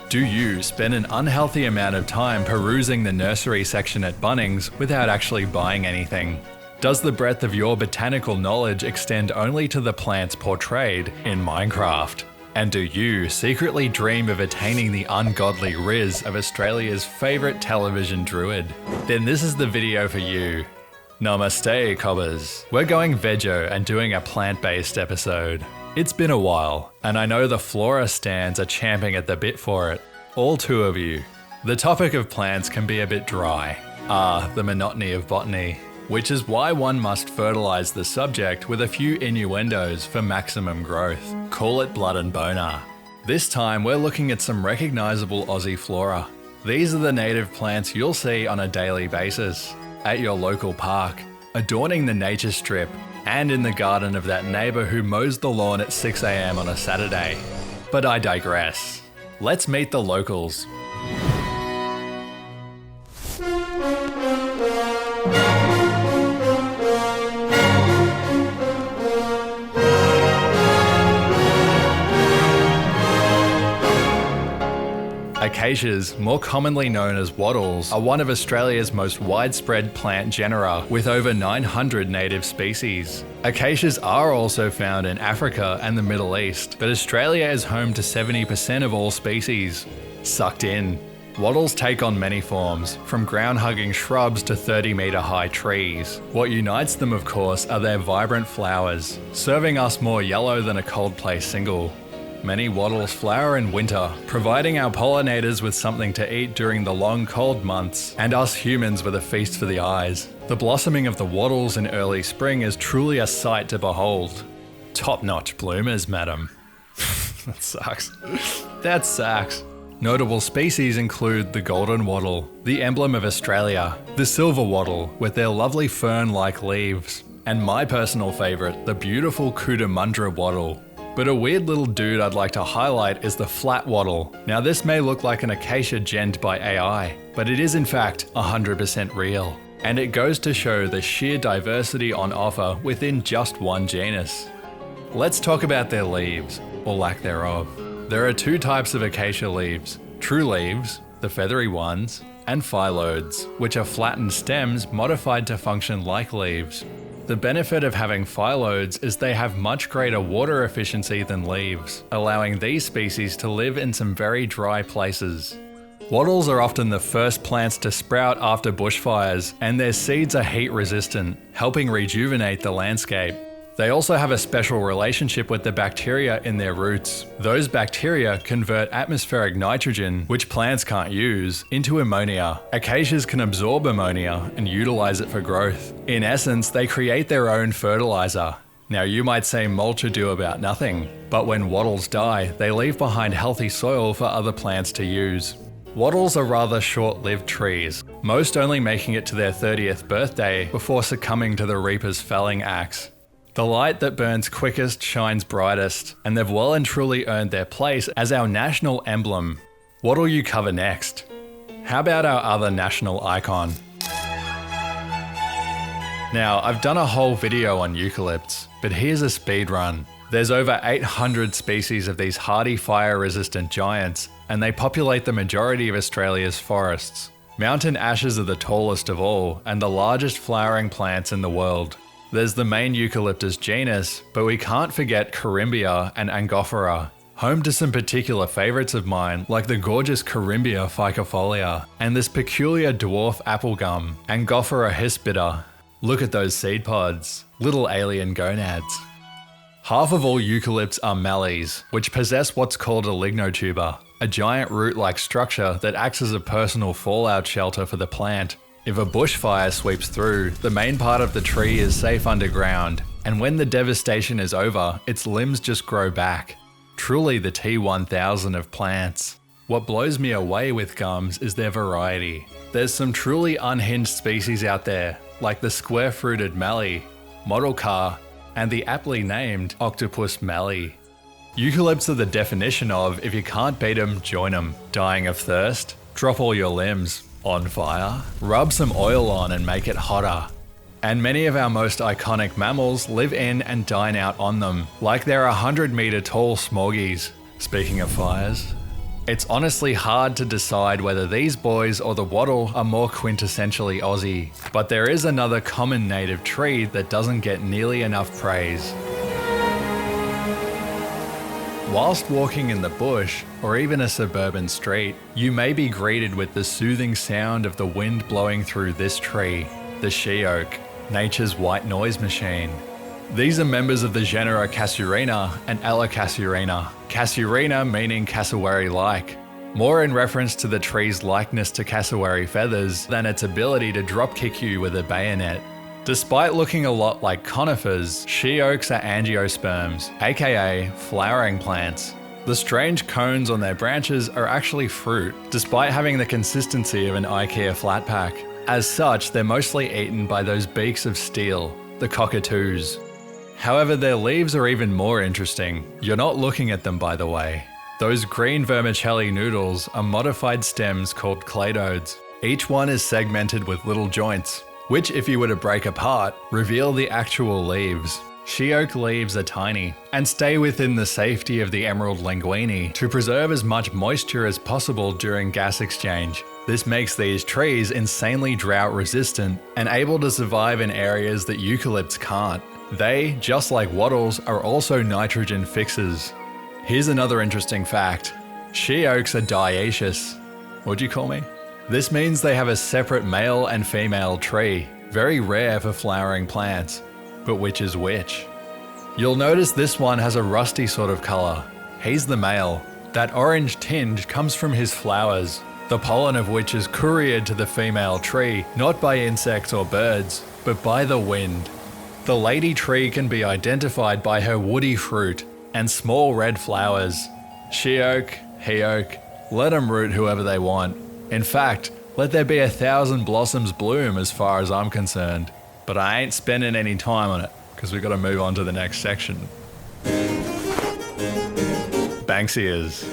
Do you spend an unhealthy amount of time perusing the nursery section at Bunnings without actually buying anything? Does the breadth of your botanical knowledge extend only to the plants portrayed in Minecraft? And do you secretly dream of attaining the ungodly riz of Australia's favourite television druid? Then this is the video for you. Namaste, cobbers. We're going veggie and doing a plant-based episode. It's been a while, and I know the flora stands are champing at the bit for it. All two of you. The topic of plants can be a bit dry. The monotony of botany. Which is why one must fertilise the subject with a few innuendos for maximum growth. Call it blood and boner. This time we're looking at some recognisable Aussie flora. These are the native plants you'll see on a daily basis, at your local park, adorning the nature strip, and in the garden of that neighbour who mows the lawn at 6 AM on a Saturday. But I digress. Let's meet the locals. Acacias, more commonly known as Wattles, are one of Australia's most widespread plant genera, with over 900 native species. Acacias are also found in Africa and the Middle East, but Australia is home to 70% of all species. Sucked in. Wattles take on many forms, from ground-hugging shrubs to 30-metre high trees. What unites them, of course, are their vibrant flowers, serving us more yellow than a Coldplay single. Many wattles flower in winter, providing our pollinators with something to eat during the long cold months, and us humans with a feast for the eyes. The blossoming of the wattles in early spring is truly a sight to behold. Top-notch bloomers, madam. That sucks. That sucks. Notable species include the golden wattle, the emblem of Australia, the silver wattle with their lovely fern-like leaves, and my personal favourite, the beautiful Cootamundra wattle. But a weird little dude I'd like to highlight is the flat wattle. Now this may look like an acacia gent by AI, but it is in fact 100% real. And it goes to show the sheer diversity on offer within just one genus. Let's talk about their leaves, or lack thereof. There are two types of acacia leaves: true leaves, the feathery ones, and phyllodes, which are flattened stems modified to function like leaves. The benefit of having phyllodes is they have much greater water efficiency than leaves, allowing these species to live in some very dry places. Wattles are often the first plants to sprout after bushfires, and their seeds are heat resistant, helping rejuvenate the landscape. They also have a special relationship with the bacteria in their roots. Those bacteria convert atmospheric nitrogen, which plants can't use, into ammonia. Acacias can absorb ammonia and utilize it for growth. In essence, they create their own fertilizer. Now you might say mulch ado about nothing, but when wattles die, they leave behind healthy soil for other plants to use. Wattles are rather short-lived trees, most only making it to their 30th birthday before succumbing to the reaper's felling axe. The light that burns quickest shines brightest, and they've well and truly earned their place as our national emblem. What'll you cover next? How about our other national icon? Now, I've done a whole video on eucalypts, but here's a speed run. There's over 800 species of these hardy fire-resistant giants, and they populate the majority of Australia's forests. Mountain ashes are the tallest of all, and the largest flowering plants in the world. There's the main Eucalyptus genus, but we can't forget Corymbia and Angophora, home to some particular favourites of mine like the gorgeous Corymbia ficofolia and this peculiar dwarf apple gum, Angophora hispida. Look at those seed pods, little alien gonads. Half of all eucalypts are mallees, which possess what's called a lignotuber, a giant root-like structure that acts as a personal fallout shelter for the plant. If a bushfire sweeps through, the main part of the tree is safe underground, and when the devastation is over, its limbs just grow back. Truly the T1000 of plants. What blows me away with gums is their variety. There's some truly unhinged species out there, like the square-fruited mallee, model car, and the aptly named octopus mallee. Eucalypts are the definition of if you can't beat 'em, join 'em. Dying of thirst? Drop all your limbs. On fire? Rub some oil on and make it hotter. And many of our most iconic mammals live in and dine out on them, like their 100-metre tall smorgies. Speaking of fires, It's honestly hard to decide whether these boys or the wattle are more quintessentially Aussie, but there is another common native tree that doesn't get nearly enough praise. Whilst walking in the bush, or even a suburban street, you may be greeted with the soothing sound of the wind blowing through this tree, the sheoak, nature's white noise machine. These are members of the genera Casuarina and Allocasuarina. Casuarina meaning cassowary-like, more in reference to the tree's likeness to cassowary feathers than its ability to drop-kick you with a bayonet. Despite looking a lot like conifers, sheoaks are angiosperms, aka flowering plants. The strange cones on their branches are actually fruit, despite having the consistency of an IKEA flat pack. As such, they're mostly eaten by those beaks of steel, the cockatoos. However, their leaves are even more interesting. You're not looking at them, by the way. Those green vermicelli noodles are modified stems called cladodes. Each one is segmented with little joints, which, if you were to break apart, reveal the actual leaves. Sheoak leaves are tiny and stay within the safety of the emerald linguine to preserve as much moisture as possible during gas exchange. This makes these trees insanely drought resistant and able to survive in areas that eucalypts can't. They, just like wattles, are also nitrogen fixers. Here's another interesting fact. Sheoaks are dioecious. What'd you call me? This means they have a separate male and female tree, very rare for flowering plants. But which is which? You'll notice this one has a rusty sort of colour. He's the male. That orange tinge comes from his flowers, the pollen of which is couriered to the female tree, not by insects or birds, but by the wind. The lady tree can be identified by her woody fruit and small red flowers. Sheoak, heoak, let them root whoever they want. In fact, let there be 1,000 blossoms bloom as far as I'm concerned. But I ain't spending any time on it, because we've got to move on to the next section. Banksias.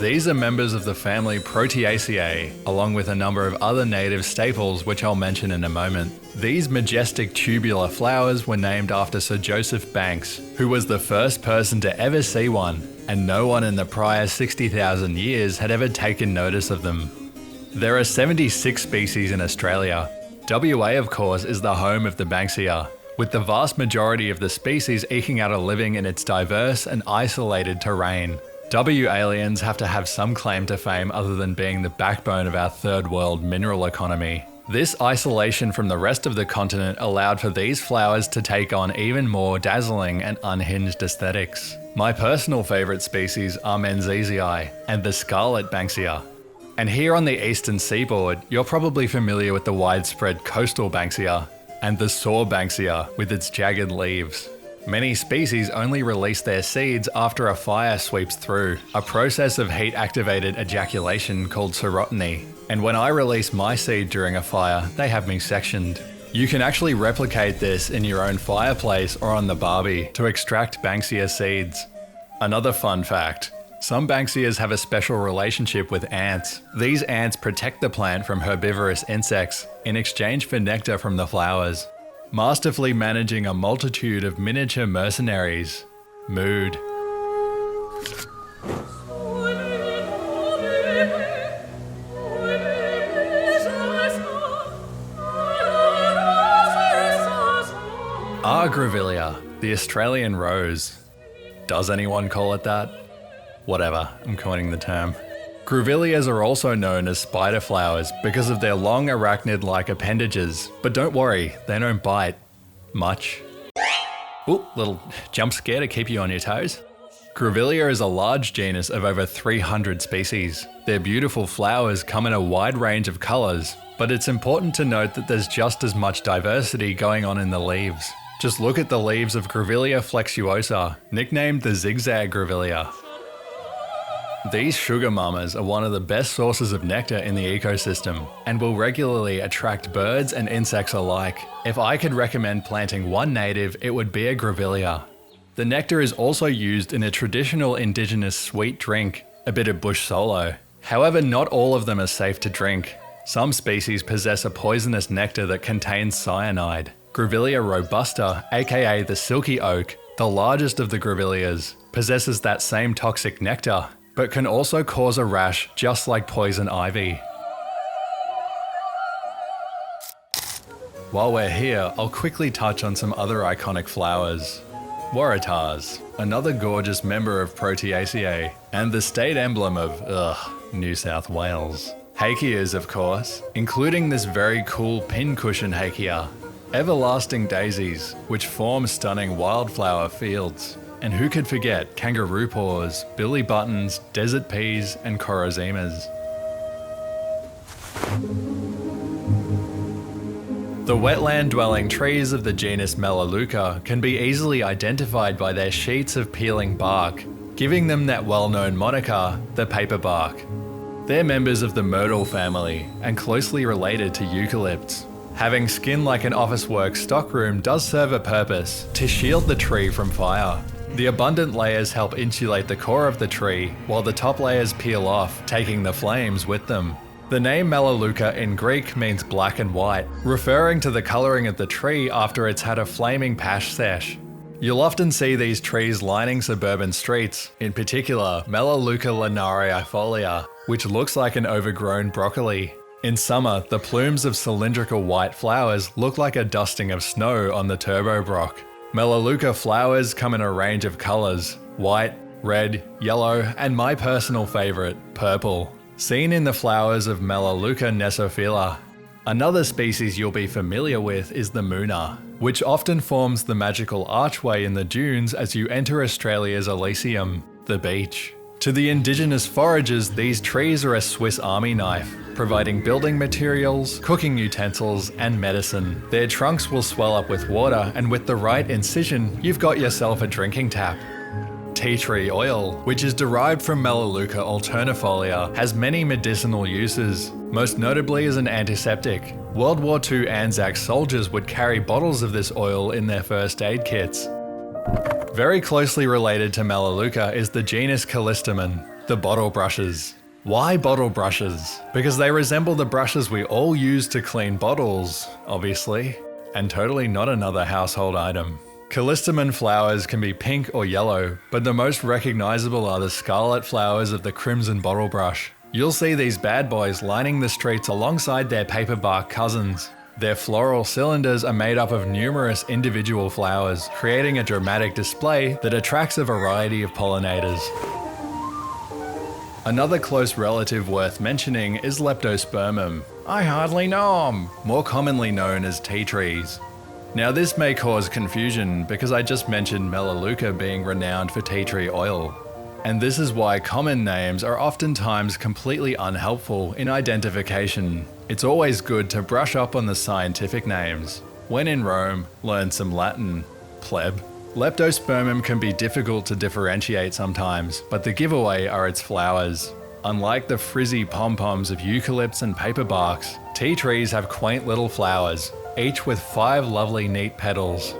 These are members of the family Proteaceae, along with a number of other native staples which I'll mention in a moment. These majestic tubular flowers were named after Sir Joseph Banks, who was the first person to ever see one, and no one in the prior 60,000 years had ever taken notice of them. There are 76 species in Australia. WA, of course, is the home of the Banksia, with the vast majority of the species eking out a living in its diverse and isolated terrain. W-aliens have to have some claim to fame other than being the backbone of our third world mineral economy. This isolation from the rest of the continent allowed for these flowers to take on even more dazzling and unhinged aesthetics. My personal favourite species are Menziesii and the scarlet Banksia. And here on the eastern seaboard, you're probably familiar with the widespread coastal Banksia and the saw Banksia with its jagged leaves. Many species only release their seeds after a fire sweeps through, a process of heat-activated ejaculation called serotiny. And when I release my seed during a fire, they have me sectioned. You can actually replicate this in your own fireplace or on the Barbie to extract Banksia seeds. Another fun fact. Some Banksias have a special relationship with ants. These ants protect the plant from herbivorous insects in exchange for nectar from the flowers, masterfully managing a multitude of miniature mercenaries. Mood. Grevillea, the Australian rose. Does anyone call it that? Whatever, I'm coining the term. Grevilleas are also known as spider flowers because of their long arachnid-like appendages, but don't worry, they don't bite. Much. Ooh, little jump scare to keep you on your toes. Grevillea is a large genus of over 300 species. Their beautiful flowers come in a wide range of colours, but it's important to note that there's just as much diversity going on in the leaves. Just look at the leaves of Grevillea flexuosa, nicknamed the zigzag Grevillea. These sugar mamas are one of the best sources of nectar in the ecosystem and will regularly attract birds and insects alike. If I could recommend planting one native, it would be a Grevillea. The nectar is also used in a traditional indigenous sweet drink, a bit of bush solo. However, not all of them are safe to drink. Some species possess a poisonous nectar that contains cyanide. Grevillea robusta, aka the silky oak, the largest of the Grevilleas, possesses that same toxic nectar, but can also cause a rash just like poison ivy. While we're here, I'll quickly touch on some other iconic flowers. Waratahs, another gorgeous member of Proteaceae, and the state emblem of, New South Wales. Hakeas, of course, including this very cool pincushion hakea. Everlasting daisies, which form stunning wildflower fields. And who could forget kangaroo paws, billy buttons, desert peas, and chorozemas. The wetland-dwelling trees of the genus Melaleuca can be easily identified by their sheets of peeling bark, giving them that well-known moniker, the paperbark. They're members of the myrtle family and closely related to eucalypts. Having skin like an office work stockroom does serve a purpose, to shield the tree from fire. The abundant layers help insulate the core of the tree, while the top layers peel off, taking the flames with them. The name Melaleuca in Greek means black and white, referring to the colouring of the tree after it's had a flaming pash sesh. You'll often see these trees lining suburban streets, in particular Melaleuca lineariifolia, which looks like an overgrown broccoli. In summer, the plumes of cylindrical white flowers look like a dusting of snow on the turbobrock. Melaleuca flowers come in a range of colours: white, red, yellow, and my personal favourite, purple. Seen in the flowers of Melaleuca nesophila. Another species you'll be familiar with is the Moona, which often forms the magical archway in the dunes as you enter Australia's Elysium, the beach. To the indigenous foragers, these trees are a Swiss army knife, providing building materials, cooking utensils, and medicine. Their trunks will swell up with water, and with the right incision, you've got yourself a drinking tap. Tea tree oil, which is derived from Melaleuca alternifolia, has many medicinal uses, most notably as an antiseptic. World War II Anzac soldiers would carry bottles of this oil in their first aid kits. Very closely related to Melaleuca is the genus Callistemon, the bottle brushes. Why bottle brushes? Because they resemble the brushes we all use to clean bottles, obviously, and totally not another household item. Callistemon flowers can be pink or yellow, but the most recognisable are the scarlet flowers of the crimson bottle brush. You'll see these bad boys lining the streets alongside their paperbark cousins. Their floral cylinders are made up of numerous individual flowers, creating a dramatic display that attracts a variety of pollinators. Another close relative worth mentioning is Leptospermum. I hardly know 'em, more commonly known as tea trees. Now this may cause confusion because I just mentioned Melaleuca being renowned for tea tree oil. And this is why common names are oftentimes completely unhelpful in identification. It's always good to brush up on the scientific names. When in Rome, learn some Latin, pleb. Leptospermum can be difficult to differentiate sometimes, but the giveaway are its flowers. Unlike the frizzy pom-poms of eucalypts and paperbarks, tea trees have quaint little flowers, each with 5 lovely neat petals.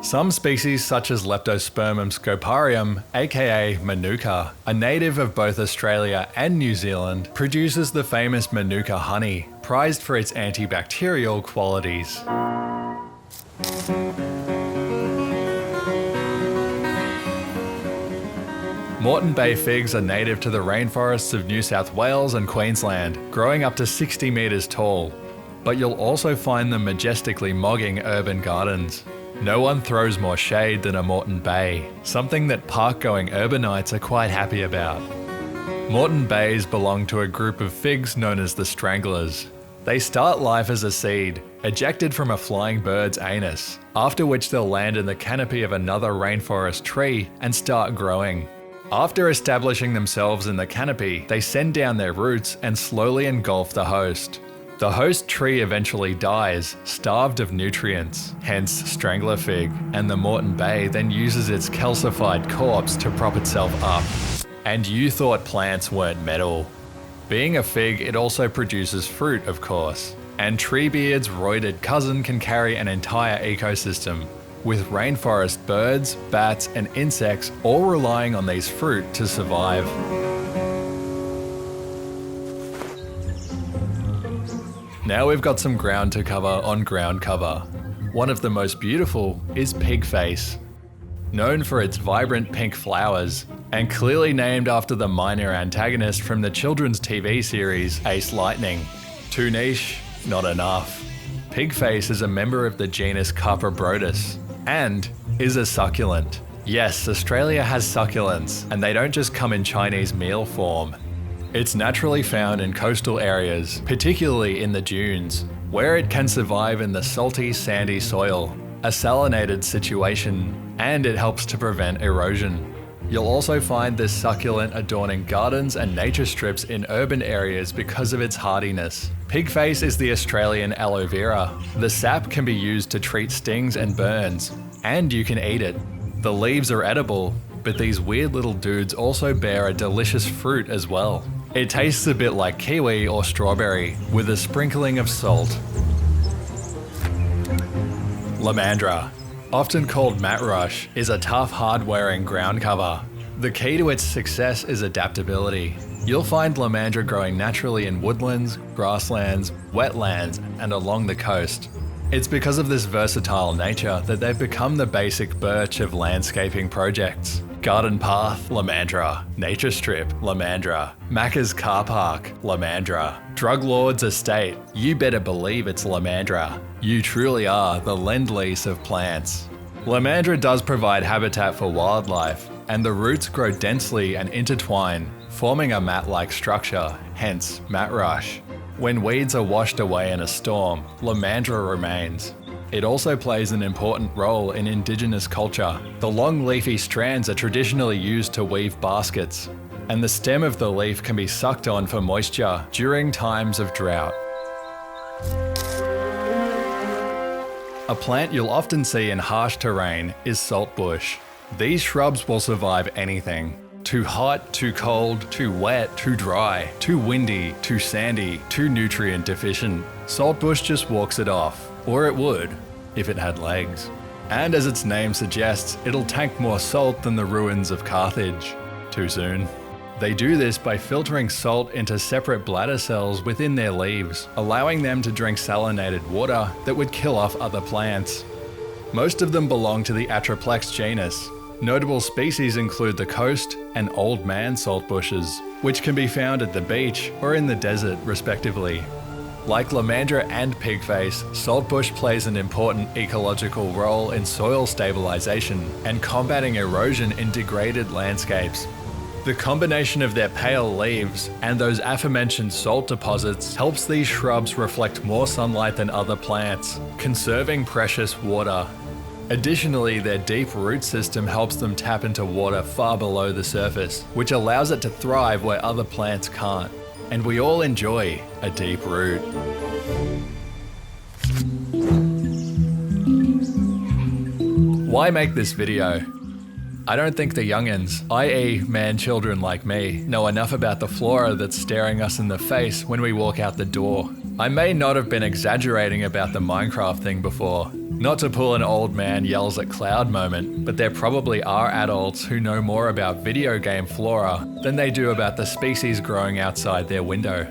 Some species such as Leptospermum scoparium, aka Manuka, a native of both Australia and New Zealand, produces the famous Manuka honey, prized for its antibacterial qualities. Moreton Bay figs are native to the rainforests of New South Wales and Queensland, growing up to 60 metres tall. But you'll also find them majestically mogging urban gardens. No one throws more shade than a Moreton Bay, something that park-going urbanites are quite happy about. Moreton Bays belong to a group of figs known as the stranglers. They start life as a seed, ejected from a flying bird's anus, after which they'll land in the canopy of another rainforest tree and start growing. After establishing themselves in the canopy, they send down their roots and slowly engulf the host. The host tree eventually dies, starved of nutrients, hence strangler fig, and the Moreton Bay then uses its calcified corpse to prop itself up. And you thought plants weren't metal. Being a fig, it also produces fruit, of course. And Treebeard's roided cousin can carry an entire ecosystem, with rainforest birds, bats, and insects all relying on these fruit to survive. Now we've got some ground to cover on ground cover. One of the most beautiful is Pigface. Known for its vibrant pink flowers, and clearly named after the minor antagonist from the children's TV series Ace Lightning. Too niche? Not enough. Pigface is a member of the genus Carpobrodus and is a succulent. Yes, Australia has succulents, and they don't just come in Chinese meal form. It's naturally found in coastal areas, particularly in the dunes, where it can survive in the salty, sandy soil, a salinated situation, and it helps to prevent erosion. You'll also find this succulent adorning gardens and nature strips in urban areas because of its hardiness. Pigface is the Australian aloe vera. The sap can be used to treat stings and burns, and you can eat it. The leaves are edible, but these weird little dudes also bear a delicious fruit as well. It tastes a bit like kiwi or strawberry, with a sprinkling of salt. Lomandra, often called mat rush, is a tough, hard-wearing ground cover. The key to its success is adaptability. You'll find Lomandra growing naturally in woodlands, grasslands, wetlands, and along the coast. It's because of this versatile nature that they've become the basic birch of landscaping projects. Garden path, Lomandra. Nature strip, Lomandra. Macca's car park, Lomandra. Drug lord's estate, you better believe it's Lomandra. You truly are the lend-lease of plants. Lomandra does provide habitat for wildlife, and the roots grow densely and intertwine, forming a mat-like structure, hence mat rush. When weeds are washed away in a storm, Lomandra remains. It also plays an important role in indigenous culture. The long leafy strands are traditionally used to weave baskets, and the stem of the leaf can be sucked on for moisture during times of drought. A plant you'll often see in harsh terrain is saltbush. These shrubs will survive anything. Too hot, too cold, too wet, too dry, too windy, too sandy, too nutrient deficient. Saltbush just walks it off. Or it would, if it had legs. And as its name suggests, it'll tank more salt than the ruins of Carthage. Too soon. They do this by filtering salt into separate bladder cells within their leaves, allowing them to drink salinated water that would kill off other plants. Most of them belong to the Atriplex genus. Notable species include the coast and old man saltbushes, which can be found at the beach or in the desert respectively. Like Lomandra and Pigface, saltbush plays an important ecological role in soil stabilization and combating erosion in degraded landscapes. The combination of their pale leaves and those aforementioned salt deposits helps these shrubs reflect more sunlight than other plants, conserving precious water. Additionally, their deep root system helps them tap into water far below the surface, which allows it to thrive where other plants can't. And we all enjoy a deep root. Why make this video? I don't think the youngins, i.e. man-children like me, know enough about the flora that's staring us in the face when we walk out the door. I may not have been exaggerating about the Minecraft thing before. Not to pull an old man yells at cloud moment, but there probably are adults who know more about video game flora than they do about the species growing outside their window.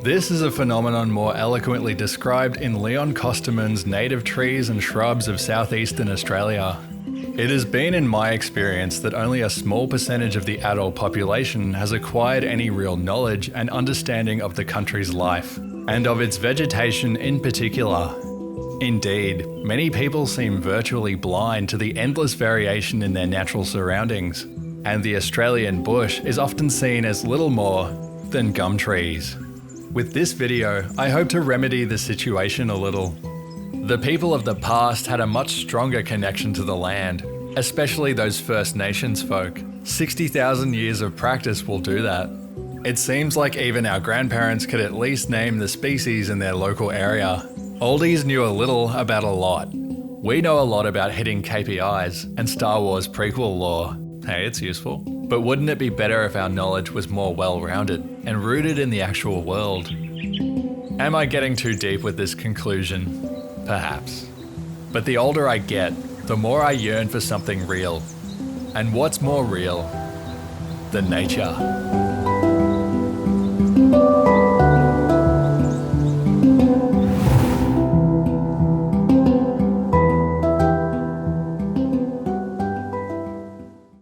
This is a phenomenon more eloquently described in Leon Costerman's Native Trees and Shrubs of Southeastern Australia. It has been in my experience that only a small percentage of the adult population has acquired any real knowledge and understanding of the country's life, and of its vegetation in particular. Indeed, many people seem virtually blind to the endless variation in their natural surroundings, and the Australian bush is often seen as little more than gum trees. With this video, I hope to remedy the situation a little. The people of the past had a much stronger connection to the land, especially those First Nations folk. 60,000 years of practice will do that. It seems like even our grandparents could at least name the species in their local area. Oldies knew a little about a lot. We know a lot about hitting KPIs and Star Wars prequel lore. Hey, it's useful. But wouldn't it be better if our knowledge was more well-rounded and rooted in the actual world? Am I getting too deep with this conclusion? Perhaps. But the older I get, the more I yearn for something real. And what's more real than nature?